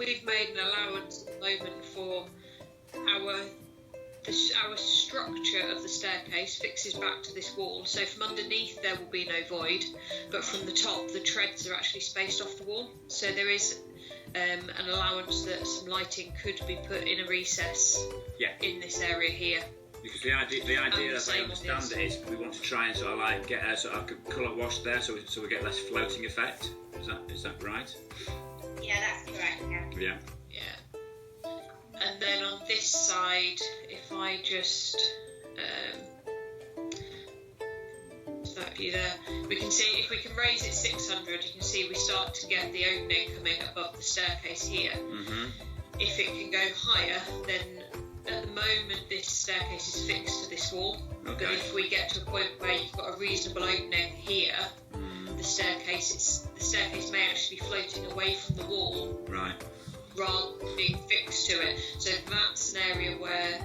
we've made an allowance at the moment for our structure of the staircase fixes back to this wall. So from underneath there will be no void, but from the top the treads are actually spaced off the wall. So there is an allowance that some lighting could be put in a recess in this area here. Because the idea as I understand it, is we want to try and sort of like get a sort of colour wash there, so we get less floating effect. Is that right? Yeah, that's correct. Yeah. And then on this side, if I just that you there, we can see if we can raise it 600. You can see we start to get the opening coming above the staircase here. Mm-hmm. If it can go higher, then at the moment this staircase is fixed to this wall. Okay. But if we get to a point where you've got a reasonable opening here, the staircase may actually be floating away from the wall, right, rather than being fixed to it. So that's an area where,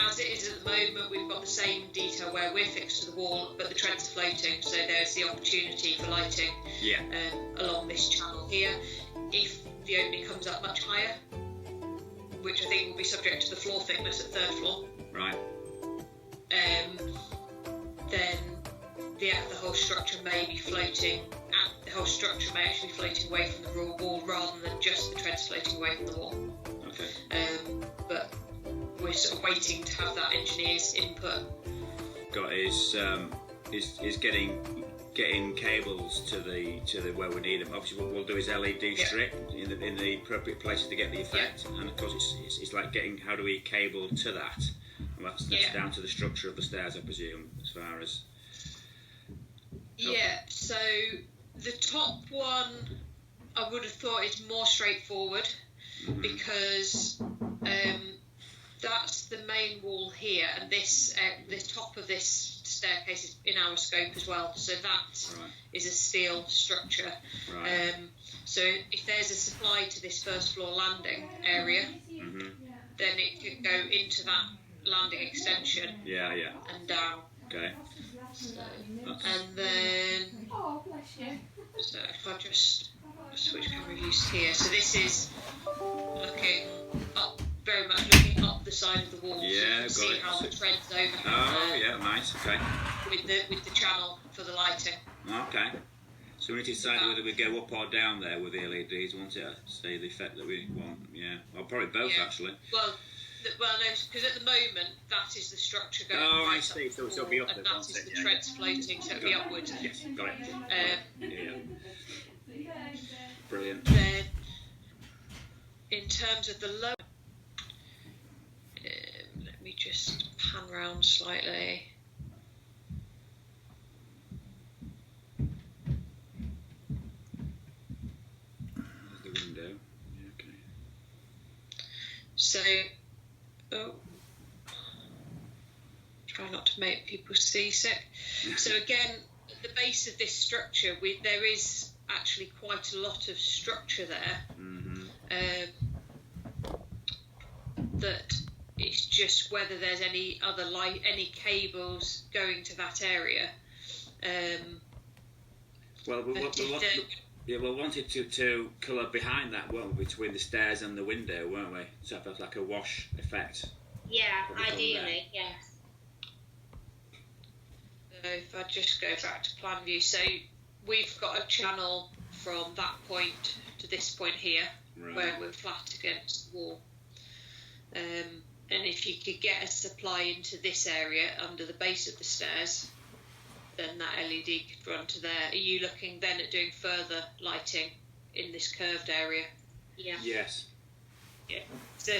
as it is at the moment, we've got the same detail where we're fixed to the wall, but the treads are floating. So there's the opportunity for lighting along this channel here. If the opening comes up much higher, which I think will be subject to the floor thickness at third floor. Right. Then the whole structure may be floating. The whole structure may actually be floating away from the wall rather than just the treads floating away from the wall. Okay. But we're sort of waiting to have that engineer's input. Got is getting cables to the where we need them. Obviously, what we'll do is LED strip in the appropriate places to get the effect, and of course it's like getting, how do we cable to that? Well, that's down to the structure of the stairs, I presume, as far as. Yeah. So the top one, I would have thought is more straightforward because that's the main wall here, and this the top of this staircase is in our scope as well. So that is a steel structure. Right. So if there's a supply to this first floor landing area, then it could go into that landing extension. Yeah. And down. Okay. So, and then, so if I just switch camera views here, so this is looking up, very much looking up the side of the wall. Yeah, so you can got see it. how the treads overhang. Oh, yeah, nice. Okay. With the channel for the lighting. Okay. So we need to decide whether we go up or down there with the LEDs, won't it? Say the effect that we want. Yeah. Well, probably both actually. Well, no, because at the moment that is the structure going. Oh, right I see. Up So it'll be upwards, and that won't is it? the treads floating, so it'll be upwards. Yes, got it. Brilliant. Then, in terms of the low, let me just pan round slightly. There's the window. Yeah, okay. So, try not to make people seasick. So again, at the base of this structure, there is actually quite a lot of structure there. That it's just whether there's any other any cables going to that area. Well, we'll wanted to colour behind that, weren't we, between the stairs and the window, weren't we? So that's like a wash effect. Yeah, ideally, yes. So if I just go back to plan view, so we've got a channel from that point to this point here, where we're flat against the wall. And if you could get a supply into this area under the base of the stairs, then that LED could run to there. Are you looking then at doing further lighting in this curved area? Yeah. Yes. Yeah. So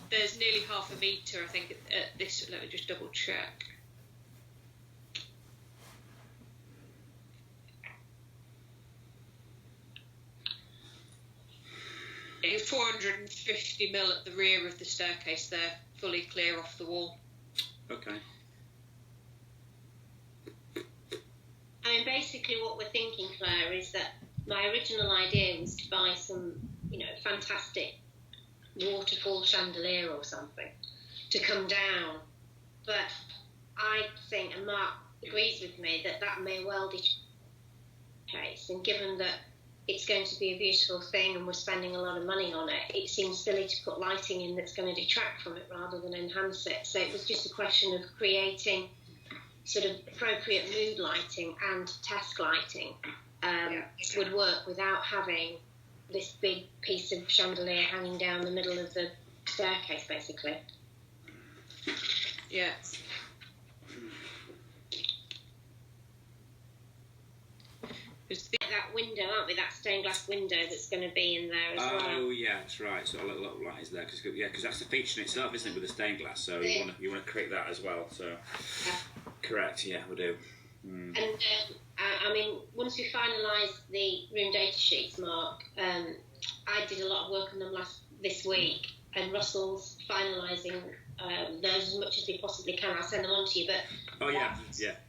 there's nearly half a metre, I think, at this. Let me just double check. It's 450 mil at the rear of the staircase there, fully clear off the wall. Okay. I mean, basically what we're thinking, Claire, is that my original idea was to buy some, fantastic waterfall chandelier or something to come down. But I think, and Mark agrees with me, that may well be the case. And given that it's going to be a beautiful thing and we're spending a lot of money on it, it seems silly to put lighting in that's going to detract from it rather than enhance it. So it was just a question of creating sort of appropriate mood lighting and task lighting would work without having this big piece of chandelier hanging down the middle of the staircase, basically. Yeah. That window, aren't we? That stained glass window that's going to be in there as well. Oh yeah, that's right. So a little light is there because that's the feature in itself, isn't it, with the stained glass? So you want to create that as well. So correct, yeah, we do. And I mean, once we finalise the room data sheets, Mark, I did a lot of work on them this week, and Russell's finalising those as much as we possibly can. I'll send them on to you. But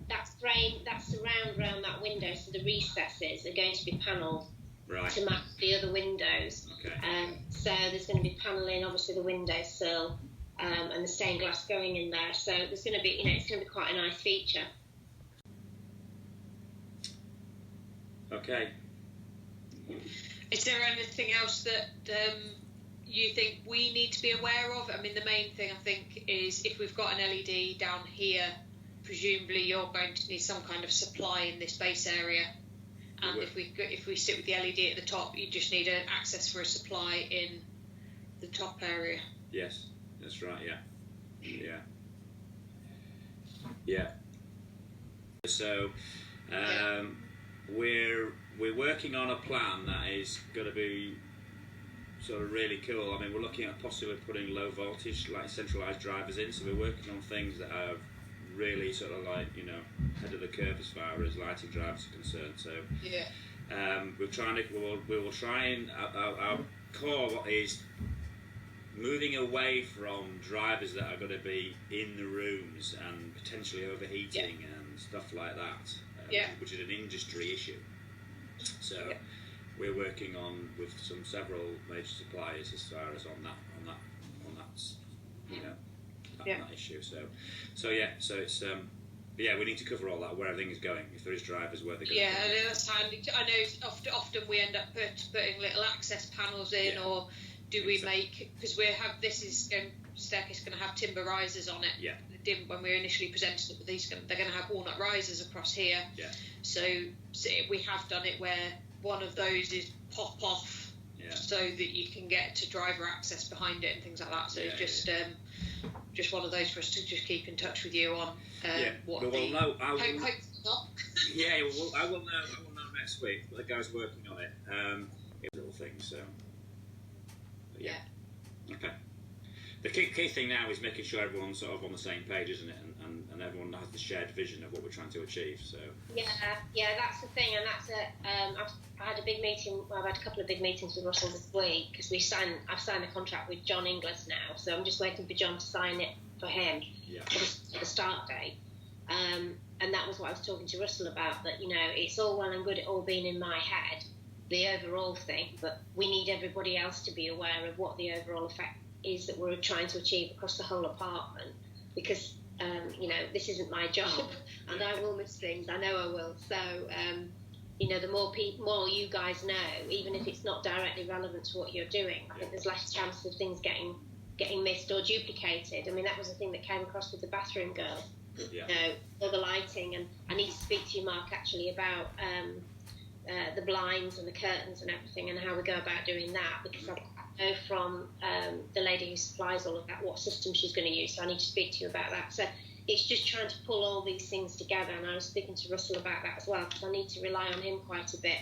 that frame, that surround around that window, so the recesses are going to be panelled to match the other windows. Okay. So there's going to be panelling, obviously the windowsill, and the stained glass going in there. So there's going to be, it's going to be quite a nice feature. Okay. Is there anything else that you think we need to be aware of? I mean, the main thing I think is if we've got an LED down here, presumably you're going to need some kind of supply in this base area. And if we sit with the LED at the top, you just need an access for a supply in the top area. Yes, that's right. Yeah. So we're working on a plan that is going to be sort of really cool. I mean, we're looking at possibly putting low voltage, like centralised drivers in. So we're working on things that are really sort of like, head of the curve as far as lighting drivers are concerned. So we will try and our core is moving away from drivers that are going to be in the rooms and potentially overheating and stuff like that, which is an industry issue. So we're working on with several major suppliers as far as on that that issue. So it's we need to cover all that, where everything is going. If there is drivers, where they're going. Yeah, I know that's handy. I know often we end up putting little access panels in, or do we make, because staircase going to have timber risers on it. Yeah. When we were initially presenting it with these, they're going to have walnut risers across here. Yeah. So we have done it where one of those is pop off, so that you can get to driver access behind it and things like that. So it's just one of those for us to just keep in touch with you on. What hopefully not. Yeah, I will know next week. The guy's working on it. Little things. So. Yeah. Okay. The key thing now is making sure everyone's sort of on the same page, isn't it? And everyone has the shared vision of what we're trying to achieve. So. Yeah, that's the thing, and that's I had a big meeting. Well, I've had a couple of big meetings with Russell this week because I've signed a contract with John Inglis now, so I'm just waiting for John to sign it for him for the start date. And that was what I was talking to Russell about. That it's all well and good it all being in my head, the overall thing, but we need everybody else to be aware of what the overall effect is that we're trying to achieve across the whole apartment, because this isn't my job and I will miss things, I know I will. So the more you guys know, even if it's not directly relevant to what you're doing, I think there's less chance of things getting missed or duplicated. I mean, that was the thing that came across with the bathroom girl, all the lighting, and I need to speak to you, Mark, actually about the blinds and the curtains and everything, and how we go about doing that, because I know from the lady who supplies all of that what system she's going to use, so I need to speak to you about that. So it's just trying to pull all these things together, and I was speaking to Russell about that as well, because I need to rely on him quite a bit.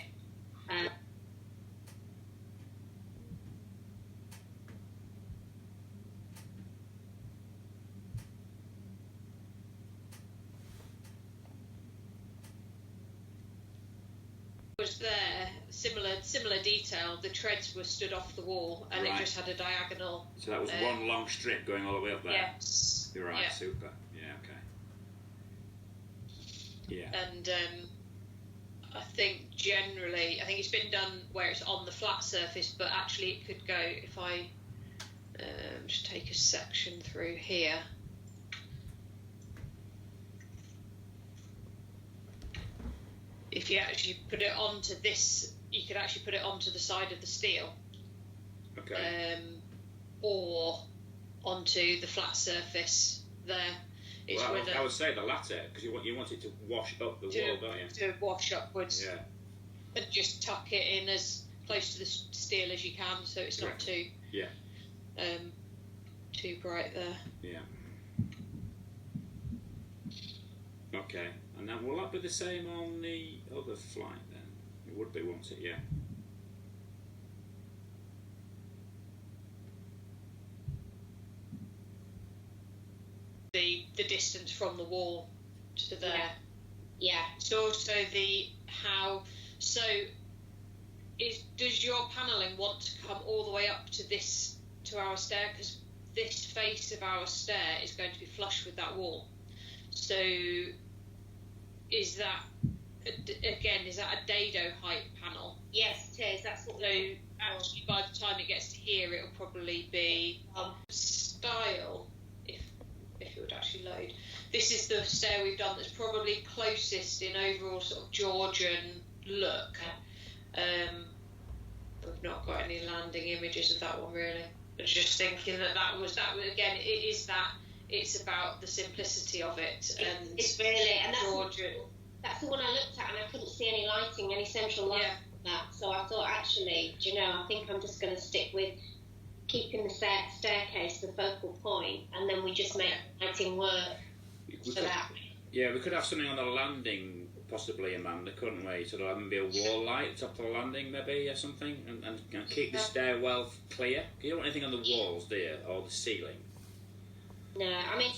Was there similar detail? The treads were stood off the wall, and it just had a diagonal. So that was one long strip going all the way up there. Yes. You're right. Yeah. Super. Yeah. Okay. Yeah. And I think it's been done where it's on the flat surface, but actually it could go, if I just take a section through here. If you actually put it onto this you could actually put it onto the side of the steel. Okay. Or onto the flat surface there. It's well, I would say the latter, because you want it to wash up the wall, don't you? To wash upwards. Yeah. And just tuck it in as close to the steel as you can, so it's not too too bright there. Yeah. Okay, and then will that be the same on the other flight then? It would be, wouldn't it? Yeah. The distance from the wall to there. Yeah. So also does your panelling want to come all the way up to our stair, because this face of our stair is going to be flush with that wall. So is that a dado height panel? Yes, it is. That's what. So actually, by the time it gets to here, it'll probably be style. If it would actually load. This is the stair we've done that's probably closest in overall sort of Georgian look. We've not got any landing images of that one really. But just thinking that was again. It's about the simplicity of it, and it's really, and Georgian. That's the one I looked at, and I couldn't see any lighting, any central lighting on that. So I thought, actually, do you know, I think I'm just going to stick with keeping the staircase the focal point, and then we just make lighting work for that. Yeah, we could have something on the landing, possibly, Amanda, couldn't we? Sort of maybe a wall light at the top of the landing, maybe, or something, and keep the stairwell clear. You don't want anything on the walls, do you, or the ceiling? No, I mean,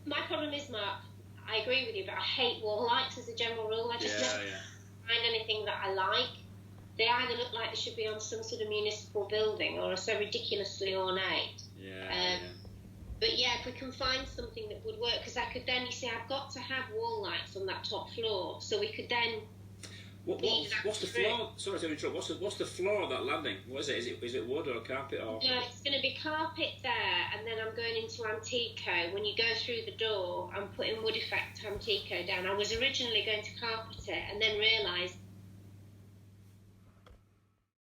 my problem is, Mark, I agree with you, but I hate wall lights as a general rule. I just never find anything that I like. They either look like they should be on some sort of municipal building or are so ridiculously ornate. But yeah, if we can find something that would work, because I could then, you see, I've got to have wall lights on that top floor, so we could then. What's the floor? Sorry to interrupt. What's the floor of that landing? What is it? Is it wood or carpet or? Yeah, it's going to be carpet there, and then I'm going into Antico. When you go through the door, I'm putting wood effect Antico down. I was originally going to carpet it, and then realised